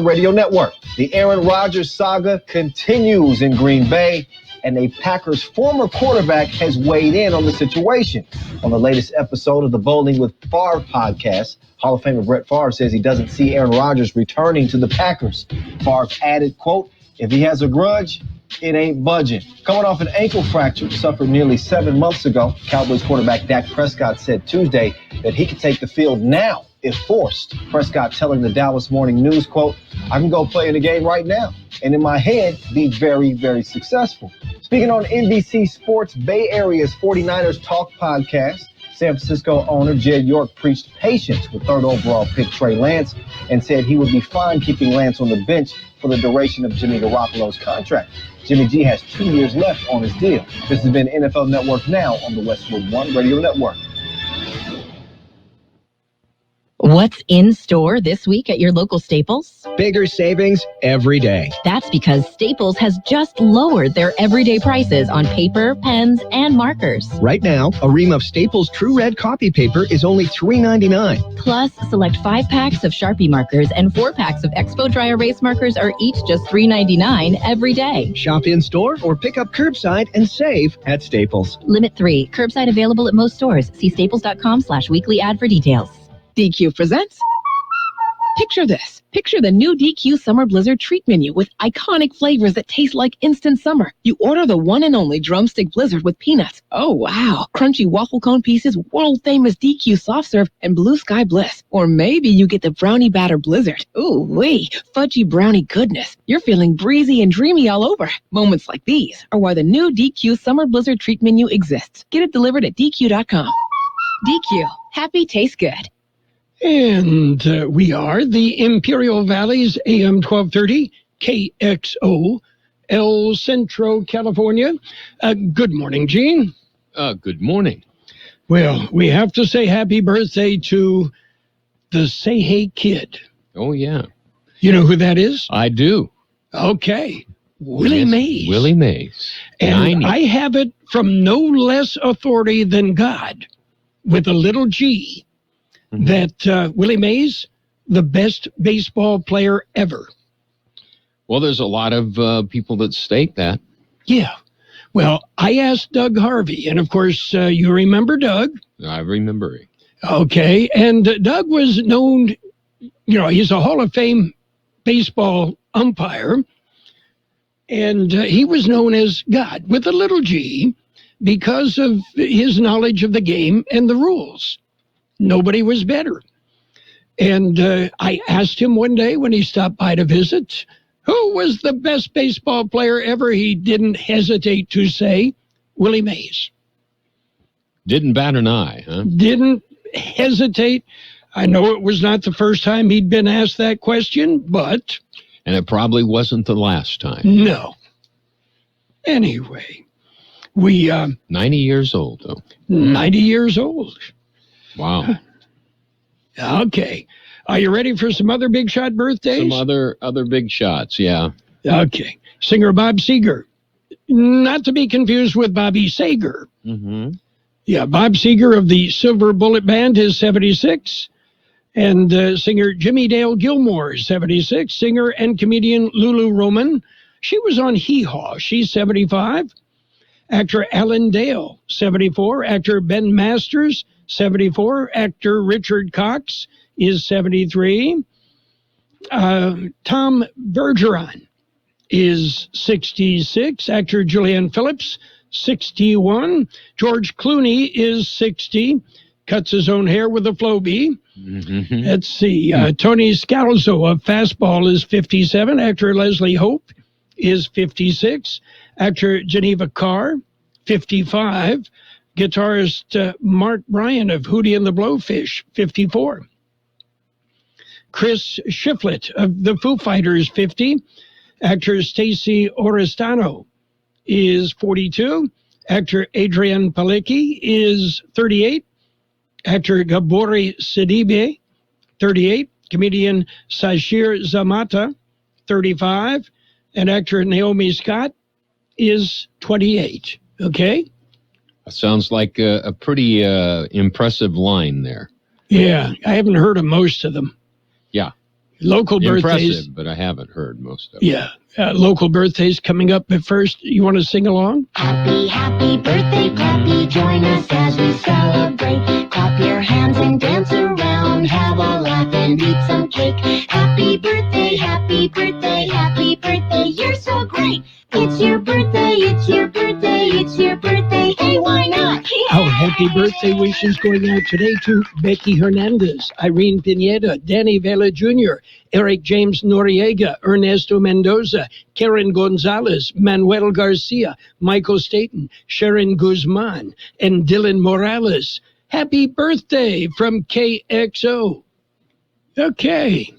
Radio Network. The Aaron Rodgers saga continues in Green Bay, and a Packers former quarterback has weighed in on the situation. On the latest episode of the Bowling with Favre podcast, Hall of Famer Brett Favre says he doesn't see Aaron Rodgers returning to the Packers. Favre added, quote, "If he has a grudge, it ain't budging." Coming off an ankle fracture suffered nearly 7 months ago, Cowboys quarterback Dak Prescott said Tuesday that he could take the field now if forced. Prescott telling the Dallas Morning News, quote, "I can go play in the game right now and in my head be very, very successful." Speaking on NBC Sports Bay Area's 49ers Talk podcast, San Francisco owner Jed York preached patience with third overall pick Trey Lance and said he would be fine keeping Lance on the bench for the duration of Jimmy Garoppolo's contract. Jimmy G has 2 years left on his deal. This has been NFL Network Now on the Westwood One Radio Network. What's in store this week at your local Staples? Bigger savings every day. That's because Staples has just lowered their everyday prices on paper, pens, and markers. Right now, a ream of Staples True Red copy paper is only $3.99. Plus, select 5 packs of Sharpie markers and 4 packs of Expo Dry Erase markers are each just $3.99 every day. Shop in store or pick up curbside and save at Staples. Limit 3. Curbside available at most stores. See staples.com/weekly ad for details. DQ presents. Picture this. Picture the new DQ Summer Blizzard treat menu with iconic flavors that taste like instant summer. You order the one and only drumstick blizzard with peanuts. Oh, wow. Crunchy waffle cone pieces, world-famous DQ soft serve, and blue sky bliss. Or maybe you get the brownie batter blizzard. Ooh, wee. Fudgy brownie goodness. You're feeling breezy and dreamy all over. Moments like these are why the new DQ Summer Blizzard treat menu exists. Get it delivered at DQ.com. DQ. Happy tastes good. And we are the Imperial Valley's AM 1230 KXO, El Centro, California. Good morning, Gene. Good morning. Well, we have to say happy birthday to the Say Hey Kid. Oh, yeah. You know who that is? I do. Okay. Willie Mays. Willie Mays. And I have it from no less authority than God, with a little G, that Willie Mays, the best baseball player ever. Well, there's a lot of people that state that. Yeah. Well, I asked Doug Harvey, and of course, you remember Doug. I remember him. Okay, and Doug was known, he's a Hall of Fame baseball umpire, and he was known as God, with a little G, because of his knowledge of the game and the rules. Nobody was better. And I asked him one day when he stopped by to visit, who was the best baseball player ever? He didn't hesitate to say Willie Mays. Didn't bat an eye, huh? Didn't hesitate. I know it was not the first time he'd been asked that question, but... And it probably wasn't the last time. No. Anyway, we... 90 years old, though. 90 years old. Wow. Okay. Are you ready for some other big shot birthdays? Some other big shots, yeah. Okay. Singer Bob Seger. Not to be confused with Bobby Sager. Mm-hmm. Yeah, Bob Seger of the Silver Bullet Band is 76. And singer Jimmy Dale Gilmore is 76. Singer and comedian Lulu Roman. She was on Hee Haw. She's 75. Actor Alan Dale, 74. Actor Ben Masters, 74. Actor Richard Cox is 73. Tom Bergeron is 66. Actor Julianne Phillips, 61. George Clooney is 60. Cuts his own hair with a Flowbee. Mm-hmm. Let's see. Tony Scalzo of Fastball is 57. Actor Leslie Hope is 56. Actor Geneva Carr, 55. Guitarist Mark Bryan of Hootie and the Blowfish, 54. Chris Shiflett of the Foo Fighters, 50. Actor Stacey Oristano is 42. Actor Adrian Palicki is 38. Actor Gabori Sidibe, 38. Comedian Sashir Zamata, 35. And actor Naomi Scott is 28. Okay? That sounds like a pretty impressive line there. Yeah, I haven't heard of most of them. Yeah. Local birthdays. Impressive, but I haven't heard most of it. Yeah. Local birthdays coming up. But first, you want to sing along? Happy, happy birthday, Pappy. Join us as we celebrate. Clap your hands and dance around. Have a laugh and eat some cake. Happy birthday, happy birthday, happy birthday. You're so great. It's your birthday, it's your birthday, it's your birthday. Hey, why not? Our happy birthday wishes going out today to Becky Hernandez, Irene Pineda, Danny Vela Jr., Eric James Noriega, Ernesto Mendoza, Karen Gonzalez, Manuel Garcia, Michael Staten, Sharon Guzman, and Dylan Morales. Happy birthday from KXO. Okay.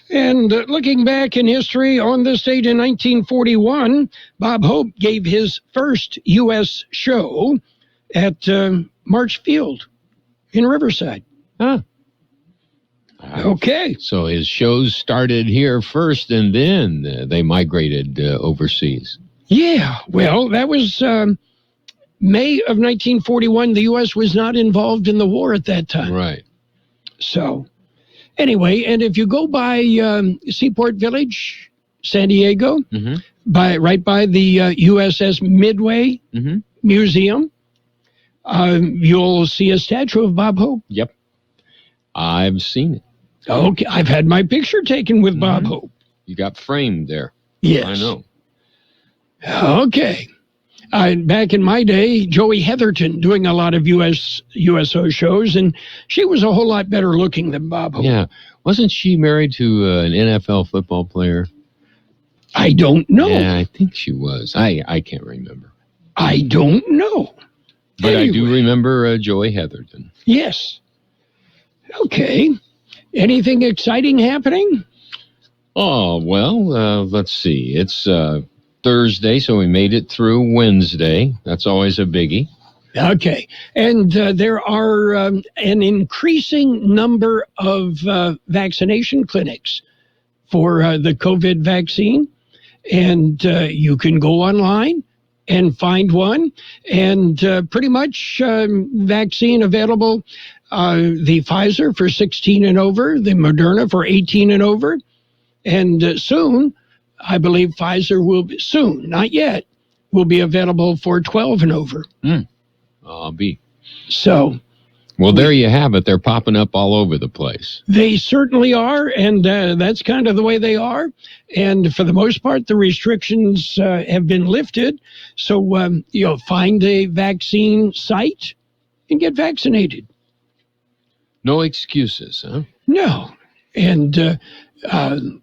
And looking back in history, on this date in 1941, Bob Hope gave his first U.S. show at March Field in Riverside. Huh. Okay. So his shows started here first, and then they migrated overseas. Yeah. Well, that was May of 1941. The U.S. was not involved in the war at that time. Right. So anyway, and if you go by Seaport Village, San Diego, right by the USS Midway Museum, you'll see a statue of Bob Hope. Yep. I've seen it. Okay, I've had my picture taken with Bob Hope. You got framed there. Yes. I know. Okay. Back in my day, Joey Heatherton doing a lot of USO shows, and she was a whole lot better looking than Bob Hope. Yeah. Wasn't she married to an NFL football player? I don't know. Yeah, I think she was. I can't remember. I don't know. But anyway. I do remember Joey Heatherton. Yes. Okay. Anything exciting happening? Oh, well, let's see. It's Thursday, so we made it through Wednesday. That's always a biggie. Okay. And there are an increasing number of vaccination clinics for the COVID vaccine. And you can go online and find one. And pretty much vaccine available, the Pfizer for 16 and over, the Moderna for 18 and over. And soon, I believe Pfizer will be, soon, not yet, will be available for 12 and over. I'll be. So. Well, there you have it. They're popping up all over the place. They certainly are, and that's kind of the way they are. And for the most part, the restrictions have been lifted. So, you'll find a vaccine site and get vaccinated. No excuses, huh? No. And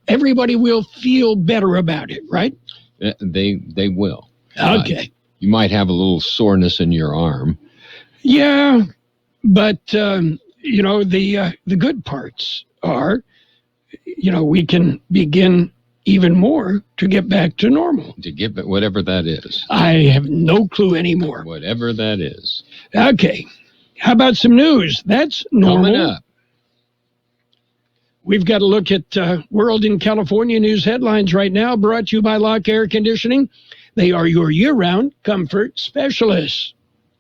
everybody will feel better about it, right? They will. Okay. You might have a little soreness in your arm. Yeah. But, the good parts are, we can begin even more to get back to normal. To get whatever that is. I have no clue anymore. Whatever that is. Okay. How about some news? That's normal. Coming up. We've got to look at World in California news headlines right now, brought to you by Lock Air Conditioning. They are your year-round comfort specialists.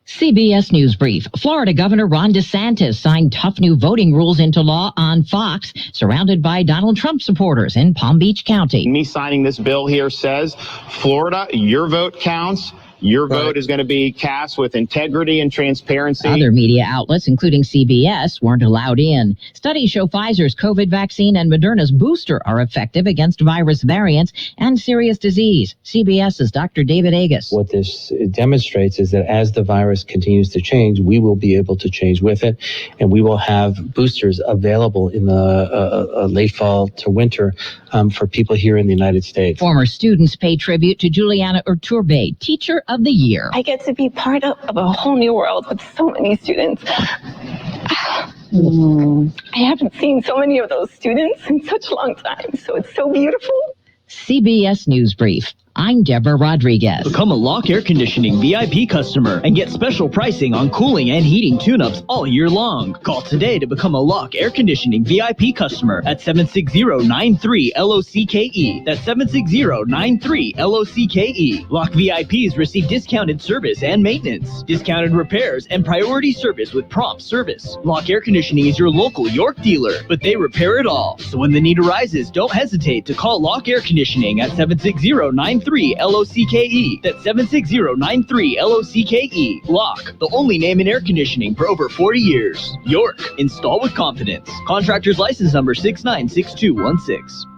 CBS News Brief. Florida Governor Ron DeSantis signed tough new voting rules into law on Fox, surrounded by Donald Trump supporters in Palm Beach County. Me signing this bill here says, Florida, your vote counts. Your vote is going to be cast with integrity and transparency. Other media outlets, including CBS, weren't allowed in. Studies show Pfizer's COVID vaccine and Moderna's booster are effective against virus variants and serious disease. CBS's Dr. David Agus. What this demonstrates is that as the virus continues to change, we will be able to change with it, and we will have boosters available in the late fall to winter for people here in the United States. Former students pay tribute to Juliana Urturbe, Teacher of the Year. I get to be part of a whole new world with so many students. I haven't seen so many of those students in such a long time, so it's so beautiful. CBS News Brief. I'm Deborah Rodriguez. Become a Lock Air Conditioning VIP customer and get special pricing on cooling and heating tune-ups all year long. Call today to become a Lock Air Conditioning VIP customer at 760-93-LOCKE. That's 760-93-LOCKE. Lock VIPs receive discounted service and maintenance, discounted repairs, and priority service with prompt service. Lock Air Conditioning is your local York dealer, but they repair it all. So when the need arises, don't hesitate to call Lock Air Conditioning at 760-93-LOCKE. That's 760-93-LOCKE. Lock, the only name in air conditioning for over 40 years. York, install with confidence. Contractor's license number 696216.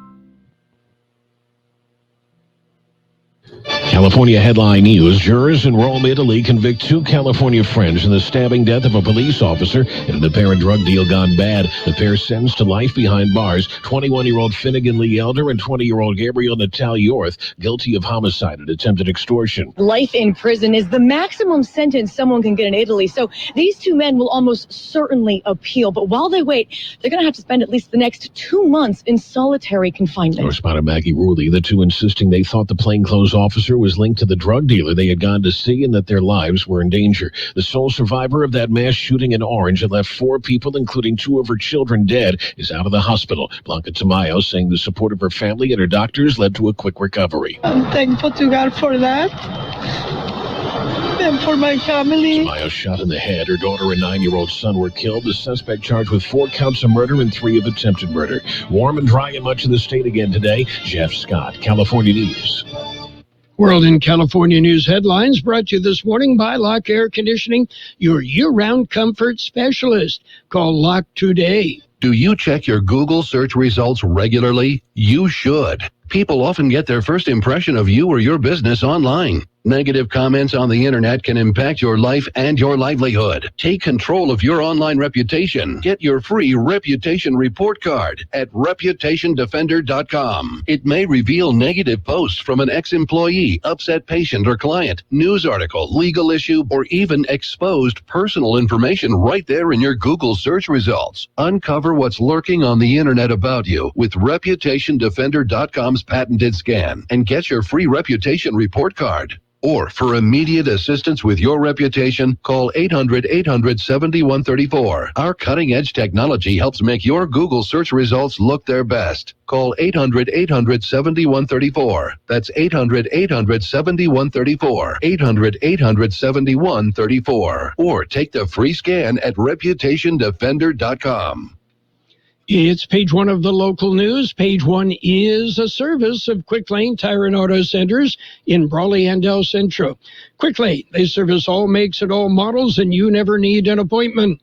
California headline news. Jurors in Rome, Italy convict 2 California friends in the stabbing death of a police officer in an apparent drug deal gone bad. The pair sentenced to life behind bars. 21-year-old Finnegan Lee Elder and 20-year-old Gabriel Natal Yorth guilty of homicide and attempted extortion. Life in prison is the maximum sentence someone can get in Italy. So these 2 men will almost certainly appeal. But while they wait, they're going to have to spend at least the next 2 months in solitary confinement. Correspondent Maggie Ruley, the 2 insisting they thought the plainclothes officer was linked to the drug dealer they had gone to see and that their lives were in danger. The sole survivor of that mass shooting in Orange that left 4 people, including 2 of her children, dead, is out of the hospital. Blanca Tamayo saying the support of her family and her doctors led to a quick recovery. I'm thankful to God for that and for my family. Tamayo shot in the head. Her daughter and 9-year-old son were killed. The suspect charged with 4 counts of murder and 3 of attempted murder. Warm and dry in much of the state again today. Jeff Scott, California News. World in California News headlines brought to you this morning by Lock Air Conditioning, your year-round comfort specialist. Call Lock today. Do you check your Google search results regularly? You should. People often get their first impression of you or your business online. Negative comments on the internet can impact your life and your livelihood. Take control of your online reputation. Get your free reputation report card at reputationdefender.com. It may reveal negative posts from an ex-employee, upset patient or client, news article, legal issue, or even exposed personal information right there in your Google search results. Uncover what's lurking on the internet about you with reputationdefender.com's patented scan and get your free reputation report card. Or for immediate assistance with your reputation, call 800-800-7134. Our cutting-edge technology helps make your Google search results look their best. Call 800-800-7134. That's 800-800-7134. 800-800-7134. Or take the free scan at reputationdefender.com. It's page 1 of the local news. Page 1 is a service of Quick Lane Tire and Auto Centers in Brawley and El Centro. Quick Lane, they service all makes and all models, and you never need an appointment.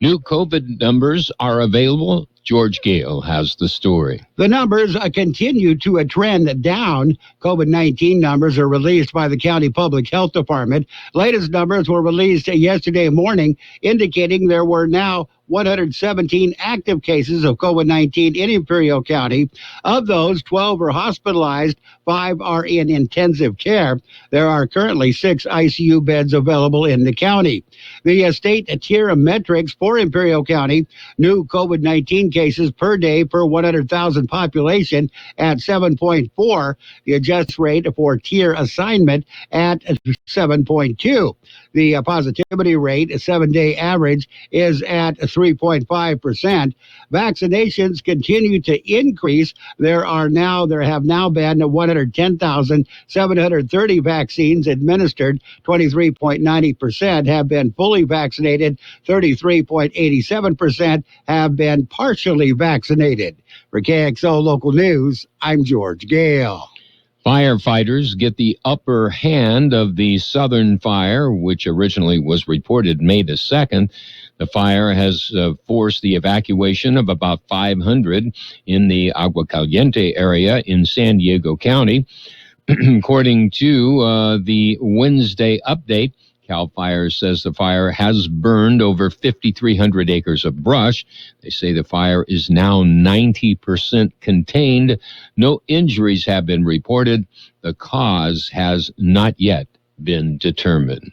New COVID numbers are available. George Gale has the story. The numbers continue to trend down. COVID-19 numbers are released by the County Public Health Department. Latest numbers were released yesterday morning, indicating there were now 117 active cases of COVID-19 in Imperial County. Of those, 12 are hospitalized, 5 are in intensive care. There are currently 6 ICU beds available in the county. The state tier metrics for Imperial County, new COVID-19 cases per day per 100,000 population at 7.4. The adjust rate for tier assignment at 7.2. The positivity rate, a 7-day average, is at 3.5%. Vaccinations continue to increase. There have now been 110,730 vaccines administered. 23.90% have been fully vaccinated. 33.87% have been partially vaccinated. For KXO Local News, I'm George Gale. Firefighters get the upper hand of the Southern Fire, which originally was reported May the 2nd. The fire has forced the evacuation of about 500 in the Agua Caliente area in San Diego County. According to the Wednesday update, CAL FIRE says the fire has burned over 5,300 acres of brush. They say the fire is now 90% contained. No injuries have been reported. The cause has not yet been determined.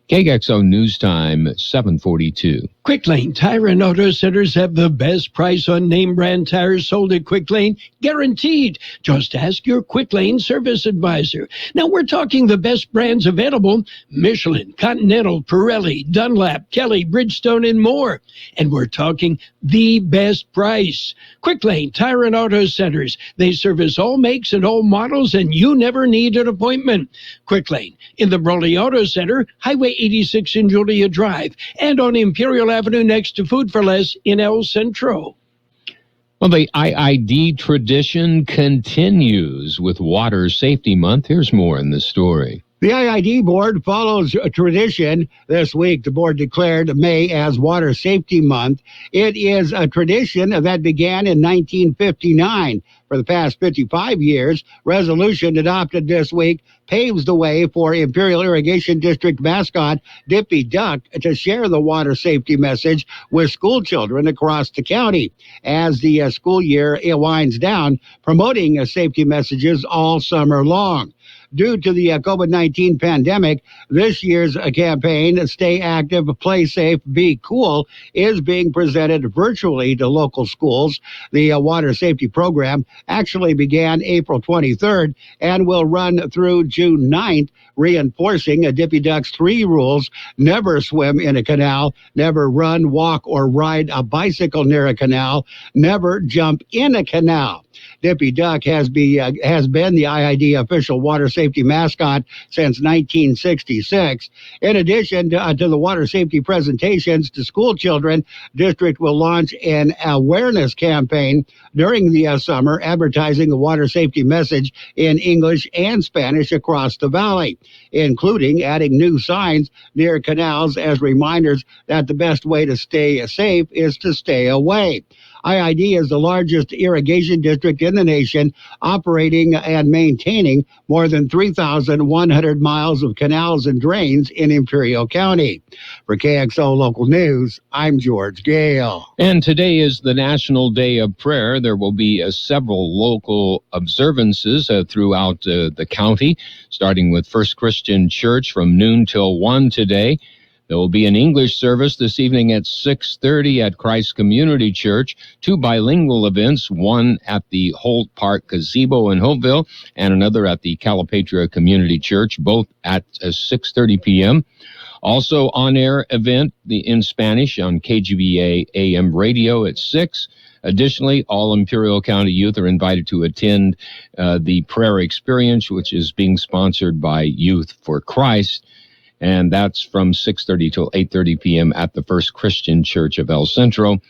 KXO News Time, 7:42. Quick Lane Tire and Auto Centers have the best price on name brand tires sold at Quick Lane, guaranteed. Just ask your Quick Lane service advisor. Now we're talking the best brands available: Michelin, Continental, Pirelli, Dunlap, Kelly, Bridgestone, and more. And we're talking the best price. Quick Lane Tire and Auto Centers. They service all makes and all models, and you never need an appointment. Quick Lane in the Broly Auto Center, Highway 86 in Julia Drive, and on Imperial Avenue next to Food for Less in El Centro. Well, the IID tradition continues with Water Safety Month. Here's more in this story. The IID board follows a tradition. This week, the board declared May as Water Safety Month. It is a tradition that began in 1959. For the past 55 years, resolution adopted this week paves the way for Imperial Irrigation District mascot Dippy Duck to share the water safety message with school children across the county as the school year winds down, promoting safety messages all summer long. Due to the COVID-19 pandemic, this year's campaign, Stay Active, Play Safe, Be Cool, is being presented virtually to local schools. The water safety program actually began April 23rd and will run through June 9th, reinforcing Dippy Duck's 3 rules: never swim in a canal, never run, walk, or ride a bicycle near a canal, never jump in a canal. Dippy Duck has been the IID official water safety mascot since 1966. In addition to the water safety presentations to school children, district will launch an awareness campaign during the summer, advertising the water safety message in English and Spanish across the valley, including adding new signs near canals as reminders that the best way to stay safe is to stay away. IID is the largest irrigation district in the nation, operating and maintaining more than 3,100 miles of canals and drains in Imperial County. For KXO Local News, I'm George Gale. And today is the National Day of Prayer. There will be several local observances throughout the county, starting with First Christian Church from noon till 1 today. There will be an English service this evening at 6:30 at Christ Community Church, 2 bilingual events, one at the Holt Park Gazebo in Hopeville and another at the Calipatria Community Church, both at 6:30 p.m. Also on-air event in Spanish on KGBA AM radio at 6. Additionally, all Imperial County youth are invited to attend the prayer experience, which is being sponsored by Youth for Christ. And that's from 6:30 till 8:30 p.m. at the First Christian Church of El Centro.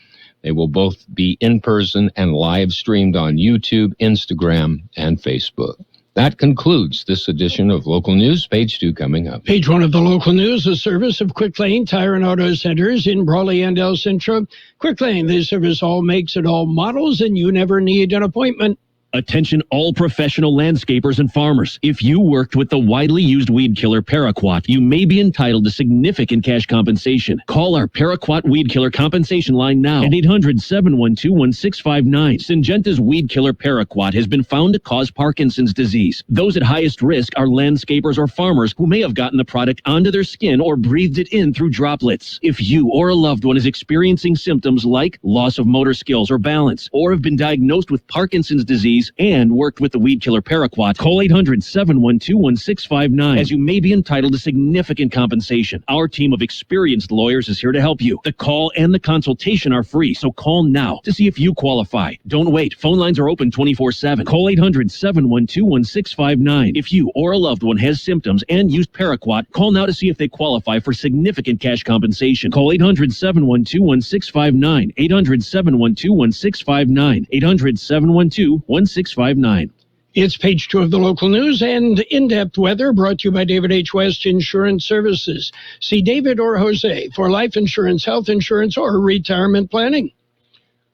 They will both be in person and live streamed on YouTube, Instagram, and Facebook. That concludes this edition of Local News. Page 2 coming up. Page 1 of the Local News, a service of Quick Lane Tire and Auto Centers in Brawley and El Centro. Quick Lane, they service all makes and all models, and you never need an appointment. Attention all professional landscapers and farmers. If you worked with the widely used weed killer Paraquat, you may be entitled to significant cash compensation. Call our Paraquat Weed Killer compensation line now at 800-712-1659. Syngenta's weed killer Paraquat has been found to cause Parkinson's disease. Those at highest risk are landscapers or farmers who may have gotten the product onto their skin or breathed it in through droplets. If you or a loved one is experiencing symptoms like loss of motor skills or balance, or have been diagnosed with Parkinson's disease and worked with the weed killer Paraquat, call 800-712-1659 as you may be entitled to significant compensation. Our team of experienced lawyers is here to help you. The call and the consultation are free, so call now to see if you qualify. Don't wait. Phone lines are open 24/7. Call 800-712-1659. If you or a loved one has symptoms and used Paraquat, call now to see if they qualify for significant cash compensation. Call 800-712-1659. 800-712-1659. 800-712-1659. It's page 2 of the Local News and in-depth weather brought to you by David H. West Insurance Services. See David or Jose for life insurance, health insurance, or retirement planning.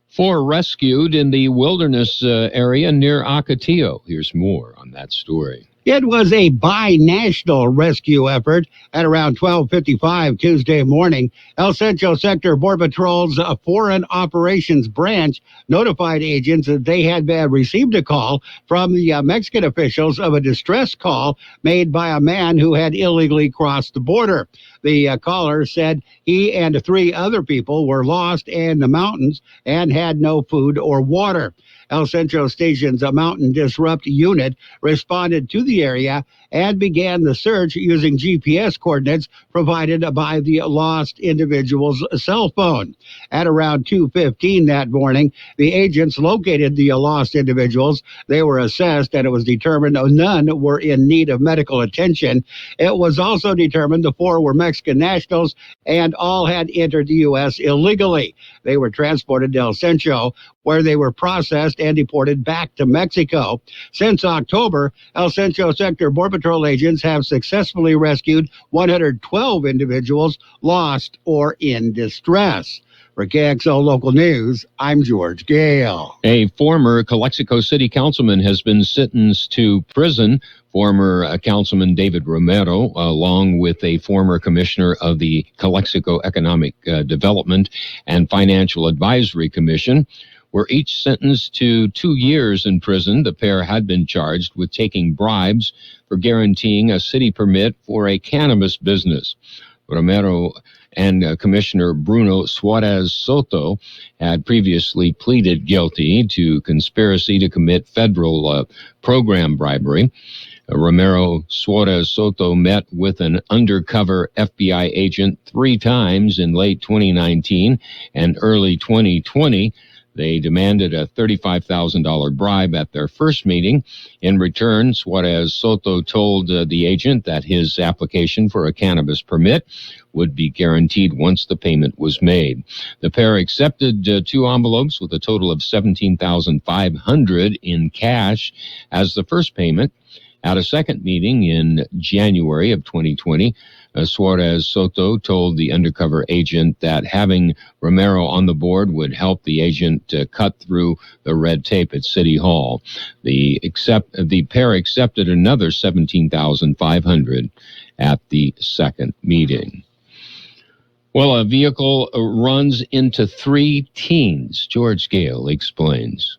4 rescued in the wilderness area near Ocotillo. Here's more on that story. It was a bi-national rescue effort at around 12:55 Tuesday morning. El Centro Sector Border Patrol's Foreign Operations Branch notified agents that they had received a call from the Mexican officials of a distress call made by a man who had illegally crossed the border. The caller said he and 3 other people were lost in the mountains and had no food or water. El Centro Station's Mountain Disrupt unit responded to the area and began the search using GPS coordinates provided by the lost individual's cell phone. At around 2:15 that morning, the agents located the lost individuals. They were assessed, and it was determined none were in need of medical attention. It was also determined the 4 were Mexican nationals and all had entered the U.S. illegally. They were transported to El Centro, where they were processed and deported back to Mexico. Since October, El Centro Sector Border Patrol agents have successfully rescued 112 individuals lost or in distress. For KXO Local News, I'm George Gale. A former Calexico City councilman has been sentenced to prison. Former Councilman David Romero, along with a former commissioner of the Calexico Economic Development and Financial Advisory Commission, were each sentenced to 2 years in prison. The pair had been charged with taking bribes for guaranteeing a city permit for a cannabis business. Romero and Commissioner Bruno Suarez Soto had previously pleaded guilty to conspiracy to commit federal program bribery. Romero Suarez Soto met with an undercover FBI agent 3 times in late 2019 and early 2020. They demanded a $35,000 bribe at their first meeting. In return, Suarez Soto told the agent that his application for a cannabis permit would be guaranteed once the payment was made. The pair accepted 2 envelopes with a total of $17,500 in cash as the first payment. At a second meeting in January of 2020, Suarez Soto told the undercover agent that having Romero on the board would help the agent cut through the red tape at City Hall. The pair accepted another $17,500 at the second meeting. Well, a vehicle runs into 3 teens. George Gale explains.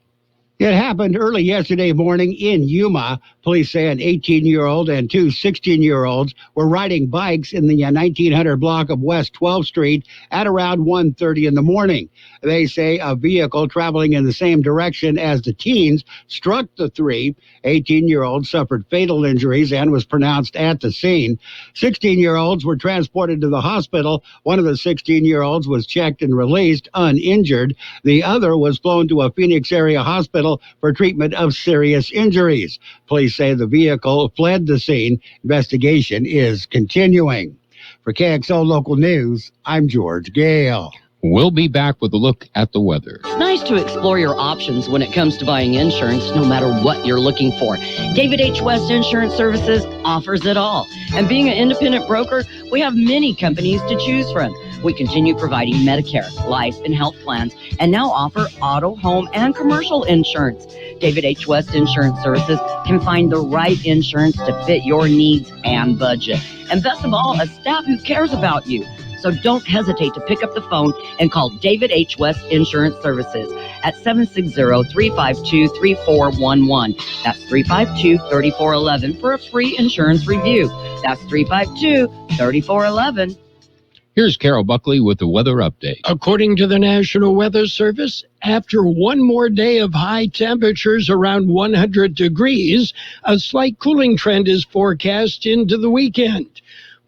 It happened early yesterday morning in Yuma. Police say an 18-year-old and 2 16-year-olds were riding bikes in the 1900 block of West 12th Street at around 1:30 in the morning. They say a vehicle traveling in the same direction as the teens struck the 3. 18-year-olds suffered fatal injuries and was pronounced at the scene. 16-year-olds were transported to the hospital. One of the 16-year-olds was checked and released uninjured. The other was flown to a Phoenix area hospital for treatment of serious injuries. Police say the vehicle fled the scene. Investigation is continuing. For KXO Local News, I'm George Gale. We'll be back with a look at the weather. It's nice to explore your options when it comes to buying insurance, no matter what you're looking for. David H. West Insurance Services offers it all. And being an independent broker, we have many companies to choose from. We continue providing Medicare, life, and health plans, and now offer auto, home, and commercial insurance. David H. West Insurance Services can find the right insurance to fit your needs and budget. And best of all, a staff who cares about you. So don't hesitate to pick up the phone and call David H. West Insurance Services at 760-352-3411. That's 352-3411 for a free insurance review. That's 352-3411. Here's Carroll Buckley with the weather update. According to the National Weather Service, after one more day of high temperatures around 100 degrees, a slight cooling trend is forecast into the weekend.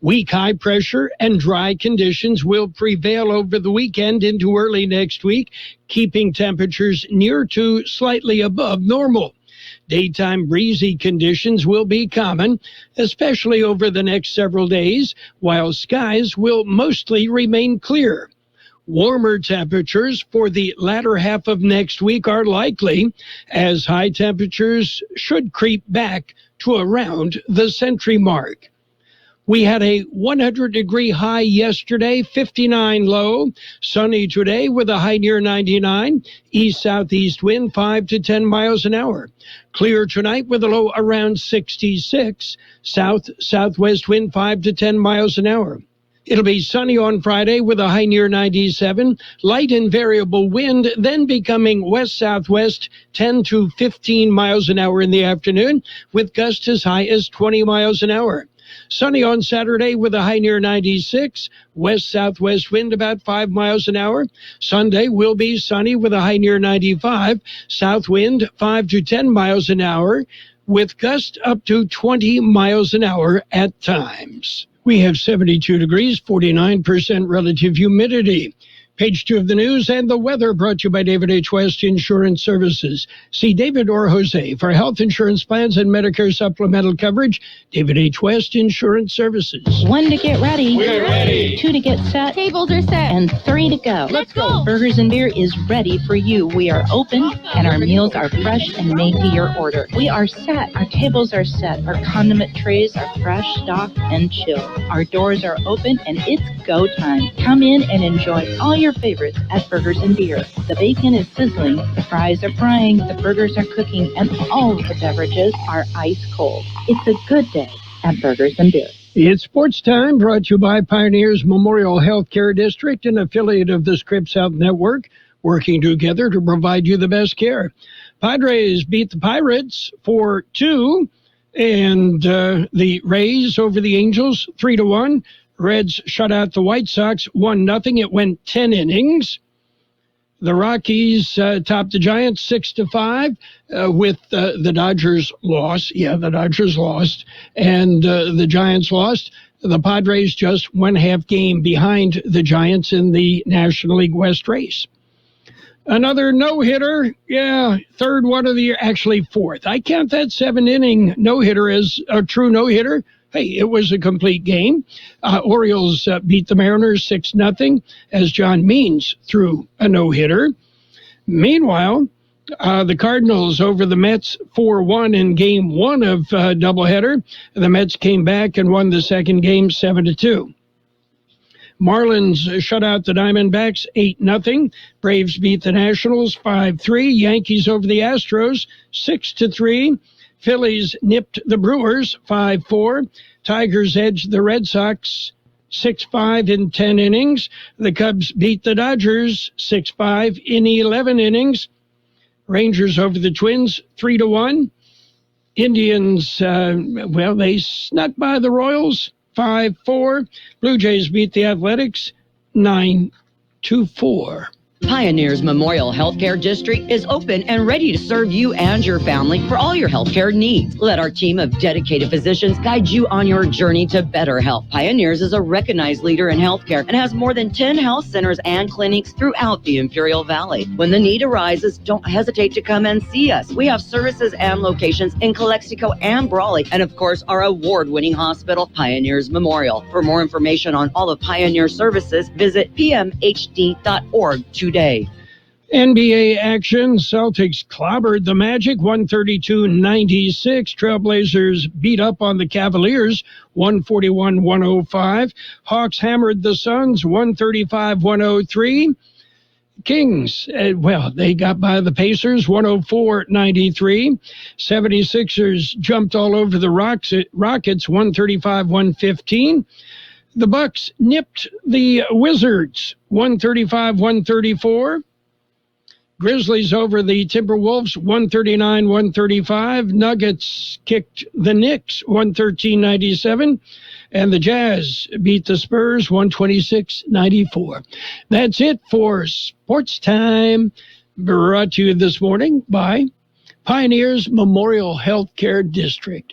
Weak high pressure and dry conditions will prevail over the weekend into early next week, keeping temperatures near to slightly above normal. Daytime breezy conditions will be common, especially over the next several days, while skies will mostly remain clear. Warmer temperatures for the latter half of next week are likely, as high temperatures should creep back to around the century mark. We had a 100-degree high yesterday, 59 low. Sunny today with a high near 99. East-southeast wind 5 to 10 miles an hour. Clear tonight with a low around 66. South-southwest wind 5 to 10 miles an hour. It'll be sunny on Friday with a high near 97. Light and variable wind, then becoming west-southwest 10 to 15 miles an hour in the afternoon, with gusts as high as 20 miles an hour. Sunny on Saturday with a high near 96. West-southwest wind about 5 miles an hour. Sunday will be sunny with a high near 95. South wind 5 to 10 miles an hour with gusts up to 20 miles an hour at times. We have 72 degrees, 49% relative humidity. Page 2 of the news and the weather brought to you by David H. West Insurance Services. See David or Jose for health insurance plans and Medicare supplemental coverage. David H. West Insurance Services. 1 to get ready. We're ready. 2 to get set. Tables are set. And 3 to go. Let's go. Burgers and Beer is ready for you. We are open and our meals are fresh and made to your order. We are set. Our tables are set. Our condiment trays are fresh, stocked, and chilled. Our doors are open and it's go time. Come in and enjoy all your favorites at Burgers and Beer. The bacon is sizzling, the fries are frying, the burgers are cooking, and all of the beverages are ice cold. It's a good day at Burgers and Beer. It's sports time, brought to you by Pioneers Memorial Healthcare District, an affiliate of the Scripps Health Network, working together to provide you the best care. Padres beat the Pirates 4-2, and the Rays over the Angels 3-1. Reds shut out the White Sox 1-0. It went 10 innings. The Rockies topped the Giants 6-5 with the Dodgers loss. Yeah, the Dodgers lost, and the Giants lost. The Padres just 1/2 game behind the Giants in the National League West race. Another no-hitter, third one of the year, actually fourth. I count that 7-inning no-hitter as a true no-hitter. Hey, it was a complete game. Orioles beat the Mariners 6-0 as John Means threw a no-hitter. Meanwhile, the Cardinals over the Mets 4-1 in game 1 of doubleheader. The Mets came back and won the second game 7-2. Marlins shut out the Diamondbacks 8-0. Braves beat the Nationals 5-3. Yankees over the Astros 6-3. Phillies nipped the Brewers 5-4. Tigers edged the Red Sox 6-5 in 10 innings. The Cubs beat the Dodgers 6-5 in 11 innings. Rangers over the Twins 3-1. Indians, they snuck by the Royals 5-4. Blue Jays beat the Athletics 9-4. Pioneers Memorial Healthcare District is open and ready to serve you and your family for all your healthcare needs. Let our team of dedicated physicians guide you on your journey to better health. Pioneers is a recognized leader in healthcare and has more than 10 health centers and clinics throughout the Imperial Valley. When the need arises, don't hesitate to come and see us. We have services and locations in Calexico and Brawley, and of course, our award-winning hospital, Pioneers Memorial. For more information on all of Pioneer services, visit pmhd.org today. NBA action. Celtics clobbered the Magic 132-96. Trailblazers beat up on the Cavaliers 141-105. Hawks hammered the Suns 135-103. Kings, they got by the Pacers 104-93. 76ers jumped all over the Rockets 135-115. The Bucks nipped the Wizards 135-134. Grizzlies over the Timberwolves 139-135. Nuggets kicked the Knicks 113-97. And the Jazz beat the Spurs 126-94. That's it for Sports Time, brought to you this morning by Pioneers Memorial Healthcare District.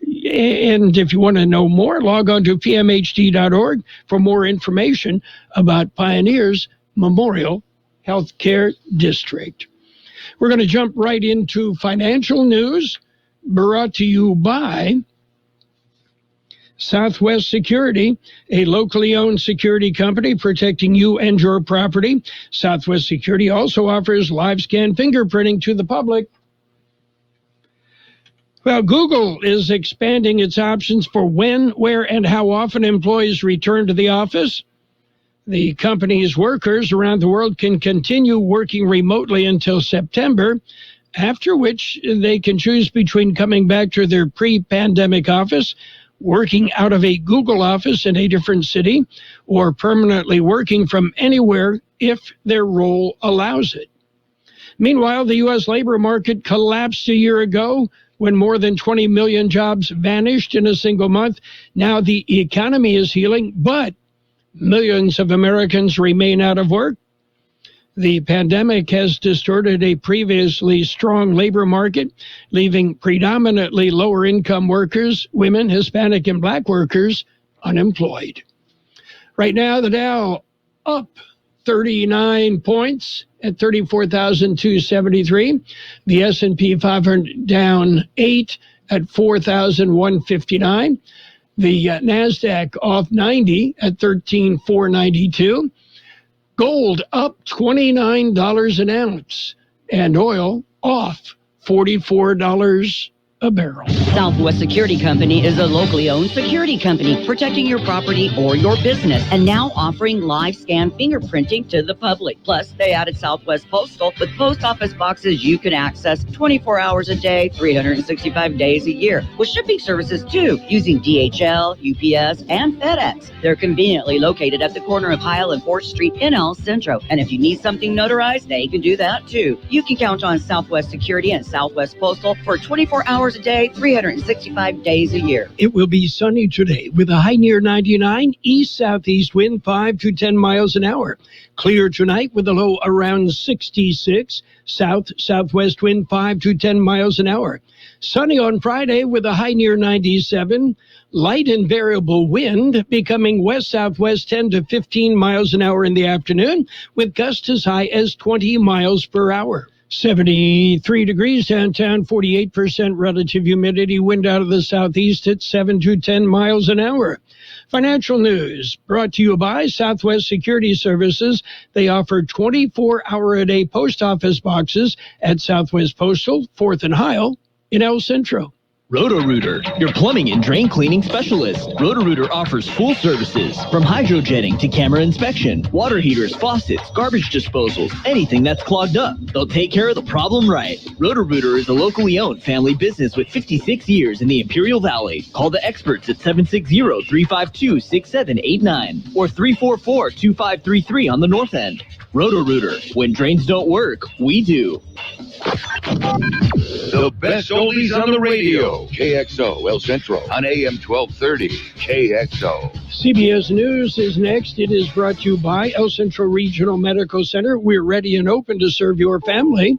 And if you want to know more, log on to pmhd.org for more information about Pioneers Memorial Healthcare District. We're going to jump right into financial news, brought to you by Southwest Security, a locally owned security company protecting you and your property. Southwest Security also offers live scan fingerprinting to the public. Well, Google is expanding its options for when, where, and how often employees return to the office. The company's workers around the world can continue working remotely until September, after which they can choose between coming back to their pre-pandemic office, working out of a Google office in a different city, or permanently working from anywhere if their role allows it. Meanwhile, the U.S. labor market collapsed a year ago when more than 20 million jobs vanished in a single month. Now the economy is healing, but millions of Americans remain out of work. The pandemic has distorted a previously strong labor market, leaving predominantly lower-income workers, women, Hispanic, and black workers unemployed. Right now, the Dow up 39 points at 34,273. The S&P 500 down 8 at 4,159. The NASDAQ off 90 at 13,492. Gold up $29 an ounce, and oil off $44 a barrel. Southwest Security Company is a locally owned security company protecting your property or your business, and now offering live scan fingerprinting to the public. Plus, they added Southwest Postal with post office boxes you can access 24 hours a day, 365 days a year, with shipping services too, using DHL, UPS, and FedEx. They're conveniently located at the corner of Heil and 4th Street in El Centro, and if you need something notarized, they can do that too. You can count on Southwest Security and Southwest Postal for 24 hours a day, 365 days a year. It will be sunny today with a high near 99, east-southeast wind 5 to 10 miles an hour. Clear tonight with a low around 66, south-southwest wind 5 to 10 miles an hour. Sunny on Friday with a high near 97, light and variable wind becoming west-southwest 10 to 15 miles an hour in the afternoon, with gusts as high as 20 miles per hour. 73 degrees downtown, 48% relative humidity, wind out of the southeast at 7 to 10 miles an hour. Financial news brought to you by Southwest Security Services. They offer 24-hour-a-day post office boxes at Southwest Postal, 4th and Heil in El Centro. Roto-Rooter, your plumbing and drain cleaning specialist. Roto-Rooter offers full services, from hydrojetting to camera inspection, water heaters, faucets, garbage disposals, anything that's clogged up. They'll take care of the problem right. Roto-Rooter is a locally owned family business with 56 years in the Imperial Valley. Call the experts at 760-352-6789 or 344-2533 on the north end. Roto-Rooter, when drains don't work, we do. The best oldies on the radio. KXO El Centro on AM 1230. KXO. CBS News is next. It is brought to you by El Centro Regional Medical Center. We're ready and open to serve your family.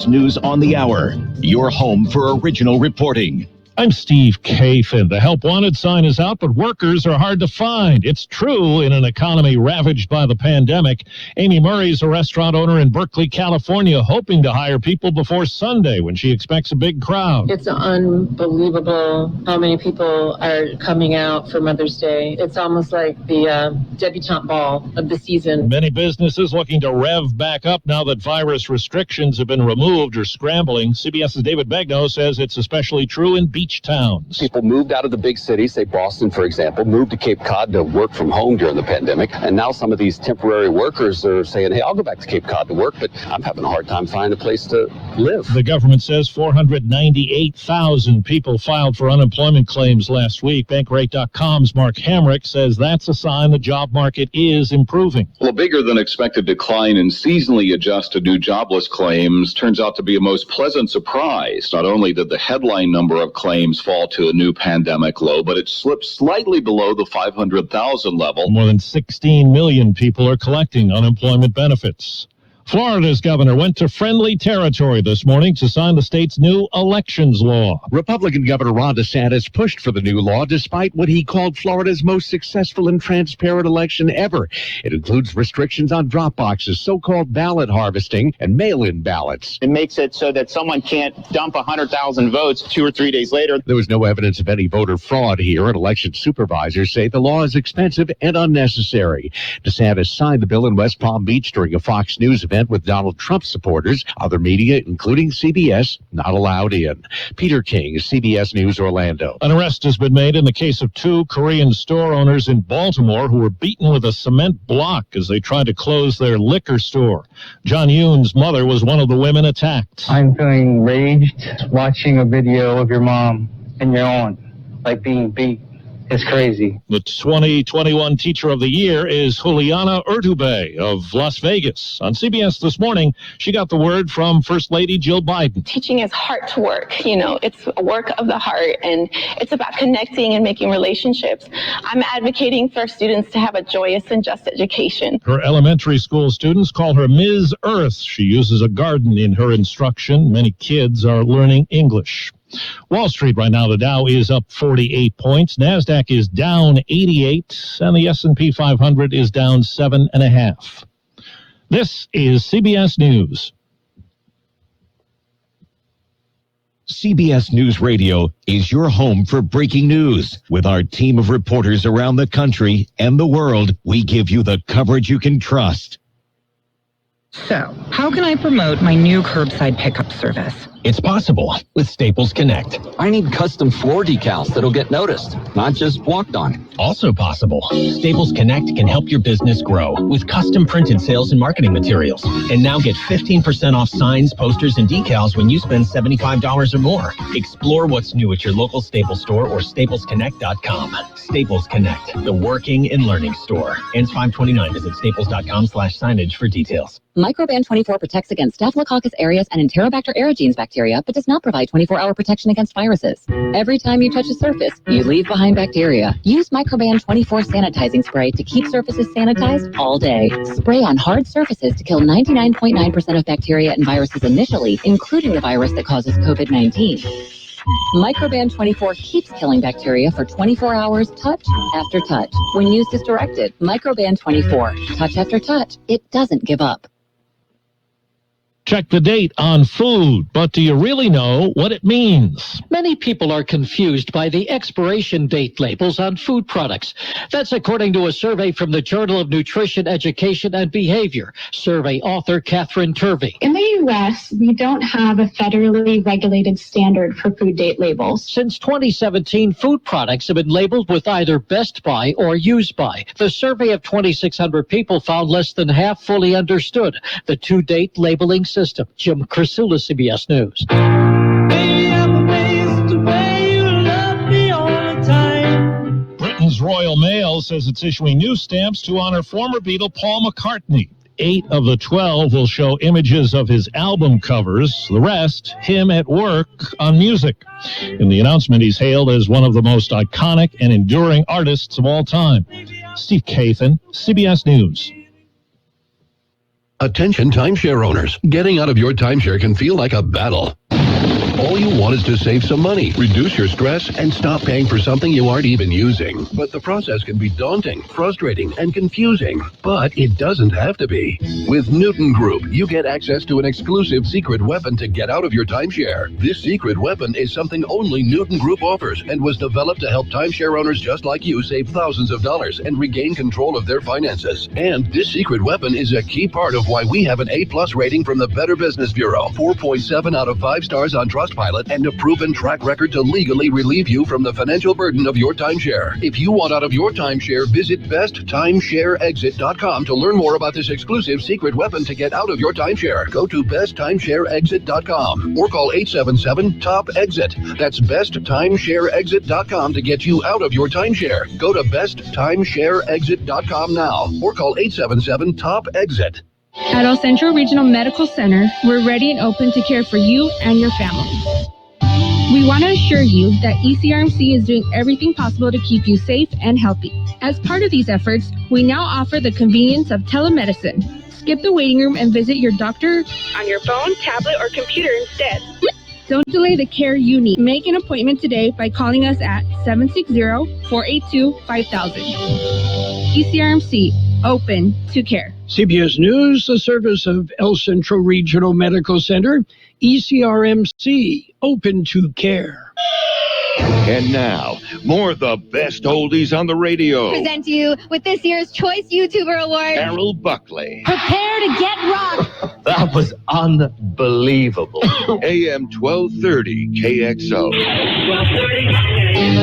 News on the hour. Your home for original reporting. I'm Steve Kafin. The Help Wanted sign is out, but workers are hard to find. It's true in an economy ravaged by the pandemic. Amy Murray is a restaurant owner in Berkeley, California, hoping to hire people before Sunday when she expects a big crowd. It's unbelievable how many people are coming out for Mother's Day. It's almost like the debutante ball of the season. Many businesses looking to rev back up now that virus restrictions have been removed or scrambling. CBS's David Begnaud says it's especially true in beach towns. People moved out of the big cities, say Boston, for example, moved to Cape Cod to work from home during the pandemic. And now some of these temporary workers are saying, hey, I'll go back to Cape Cod to work, but I'm having a hard time finding a place to live. The government says 498,000 people filed for unemployment claims last week. Bankrate.com's Mark Hamrick says that's a sign the job market is improving. Well, a bigger than expected decline in seasonally adjusted new jobless claims turns out to be a most pleasant surprise. Not only did the headline number of claims fall to a new pandemic low, but it slipped slightly below the 500,000 level. More than 16 million people are collecting unemployment benefits. Florida's governor went to friendly territory this morning to sign the state's new elections law. Republican Governor Ron DeSantis pushed for the new law despite what he called Florida's most successful and transparent election ever. It includes restrictions on drop boxes, so-called ballot harvesting, and mail-in ballots. It makes it so that someone can't dump 100,000 votes 2 or 3 days later. There was no evidence of any voter fraud here, and election supervisors say the law is expensive and unnecessary. DeSantis signed the bill in West Palm Beach during a Fox News event with Donald Trump supporters. Other media, including CBS, not allowed in. Peter King, CBS News, Orlando. An arrest has been made in the case of 2 Korean store owners in Baltimore who were beaten with a cement block as they tried to close their liquor store. John Yoon's mother was one of the women attacked. I'm feeling enraged watching a video of your mom and your aunt, like being beat It's crazy. The 2021 Teacher of the Year is Juliana Urtubey of Las Vegas. On CBS This Morning, she got the word from First Lady Jill Biden. Teaching is heart work. You know, it's a work of the heart, and it's about connecting and making relationships. I'm advocating for students to have a joyous and just education. Her elementary school students call her Ms. Earth. She uses a garden in her instruction. Many kids are learning English. Wall Street right now, the Dow is up 48 points. NASDAQ is down 88, and the S&P 500 is down 7.5. This is CBS News. CBS News Radio is your home for breaking news. With our team of reporters around the country and the world, we give you the coverage you can trust. So, how can I promote my new curbside pickup service? It's possible with Staples Connect. I need custom floor decals that'll get noticed, not just walked on. Also possible. Staples Connect can help your business grow with custom printed sales and marketing materials. And now get 15% off signs, posters, and decals when you spend $75 or more. Explore what's new at your local Staples store or staplesconnect.com. Staples Connect, the working and learning store. Ends 5/29. Visit staples.com/signage for details. Microban 24 protects against Staphylococcus aureus and Enterobacter aerogenes bacteria, but does not provide 24-hour protection against viruses. Every time you touch a surface, you leave behind bacteria. Use Microban 24 sanitizing spray to keep surfaces sanitized all day. Spray on hard surfaces to kill 99.9% of bacteria and viruses initially, including the virus that causes COVID-19. Microban 24 keeps killing bacteria for 24 hours, touch after touch. When used as directed, Microban 24, touch after touch, it doesn't give up. Check the date on food, but do you really know what it means? Many people are confused by the expiration date labels on food products. That's according to a survey from the Journal of Nutrition, Education, and Behavior. Survey author Catherine Turvey. In the U.S., we don't have a federally regulated standard for food date labels. Since 2017, food products have been labeled with either best by or used by. The survey of 2,600 people found less than half fully understood the two-date labeling system. Jim Crisula, CBS News. Baby, I'm amazed the way you love me all the time. Britain's Royal Mail says it's issuing new stamps to honor former Beatle Paul McCartney. 8 of the 12 will show images of his album covers. The rest, him at work on music. In the announcement, he's hailed as one of the most iconic and enduring artists of all time. Steve Kathan, CBS News. Attention timeshare owners. Getting out of your timeshare can feel like a battle. All you want is to save some money, reduce your stress, and stop paying for something you aren't even using. But the process can be daunting, frustrating, and confusing. But it doesn't have to be. With Newton Group, you get access to an exclusive secret weapon to get out of your timeshare. This secret weapon is something only Newton Group offers and was developed to help timeshare owners just like you save thousands of dollars and regain control of their finances. And this secret weapon is a key part of why we have an A+ rating from the Better Business Bureau, 4.7 out of 5 stars on Trustpilot, and a proven track record to legally relieve you from the financial burden of your timeshare. If you want out of your timeshare, visit besttimeshareexit.com to learn more about this exclusive secret weapon to get out of your timeshare. Go to besttimeshareexit.com or call 877-TOP-EXIT. That's besttimeshareexit.com to get you out of your timeshare. Go to besttimeshareexit.com now or call 877-TOP-EXIT. At El Centro Regional Medical Center, we're ready and open to care for you and your family. We want to assure you that ECRMC is doing everything possible to keep you safe and healthy. As part of these efforts, we now offer the convenience of telemedicine. Skip the waiting room and visit your doctor on your phone, tablet, or computer instead. Don't delay the care you need. Make an appointment today by calling us at 760-482-5000. ECRMC, open to care. CBS News, the service of El Centro Regional Medical Center, ECRMC, open to care. And now, more of the best oldies on the radio. Present you with this year's Choice YouTuber Award, Carroll Buckley. Prepare to get rocked. That was unbelievable. AM 1230 KXO. 1230.